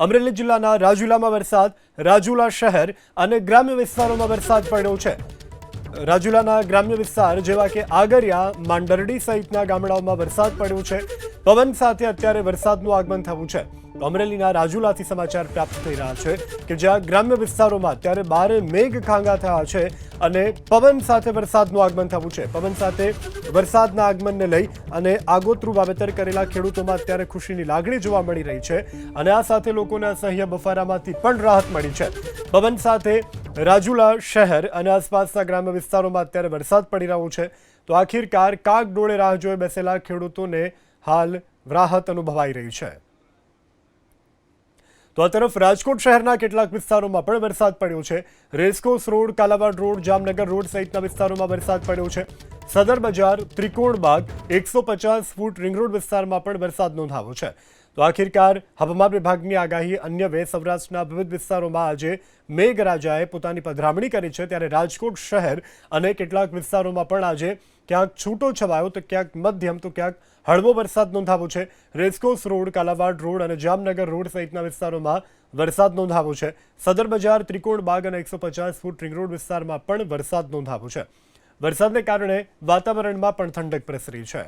અમરેલી જિલ્લાના રાજુલામાં વરસાદ, રાજુલા શહેર અને ગ્રામ્ય વિસ્તારોમાં વરસાદ પડ્યો છે। રાજુલાના ગ્રામ્ય વિસ્તાર જેવા કે આગરિયા, માંડરડી સહિતના ગામડાઓમાં વરસાદ પડ્યો છે। પવન સાથે અત્યારે વરસાદનું આગમન થયું છે। અમરેલીના રાજુલાથી સમાચાર પ્રાપ્ત થઈ રહ્યા છે કે જ્યાં ગ્રામ્ય વિસ્તારોમાં અત્યારે ભારે મેઘ ખાંગા થયા છે અને પવન સાથે વરસાદનું આગમન થયું છે। પવન સાથે વરસાદના આગમનને લઈ અને આગોતરું વાવેતર કરેલા ખેડૂતોમાં અત્યારે ખુશીની લાગણી જોવા મળી રહી છે અને આ સાથે લોકોને અસહ્ય બફારામાંથી પણ રાહત મળી છે। પવન સાથે રાજુલા શહેર અને આસપાસના ગ્રામ્ય વિસ્તારોમાં અત્યારે વરસાદ પડી રહ્યો છે તો આખિરકાર કાગડોળે રાહ જોઈ બેસેલા ખેડૂતોને હાલ રાહત અનુભવાઈ રહી છે। તો આ તરફ રાજકોટ શહેરના કેટલાક વિસ્તારોમાં પણ વરસાદ પડ્યો છે। Racecourse road, Kalawad road, Jamnagar road સહિતના વિસ્તારોમાં વરસાદ પડ્યો છે। સદર બજાર, ત્રિકોણબાગ, 150 ફૂટ રિંગ રોડ વિસ્તારમાં પણ વરસાદ નોંધાયો છે। તો આખિરકાર હવામાન વિભાગની આગાહી અન્યવે સૌરાષ્ટ્રના વિવિધ વિસ્તારોમાં આજે મેઘરાજાએ પોતાની પધરામણી કરી છે ત્યારે રાજકોટ શહેર અને કેટલાક વિસ્તારોમાં પણ આજે ક્યાંક છૂટો છવાયો તો ક્યાંક મધ્યમ તો ક્યાંક હળવો વરસાદ નોંધાયો છે। રેસકોર્સ રોડ, કાલાવાડ રોડ અને જામનગર રોડ સહિતના વિસ્તારોમાં વરસાદ નોંધાયો છે। સદર બજાર, ત્રિકોણબાગ અને 150 ફૂટ રિંગ રોડ વિસ્તારમાં પણ વરસાદ નોંધાયો છે। વરસાદને કારણે વાતાવરણમાં પણ ઠંડક પ્રસરી છે।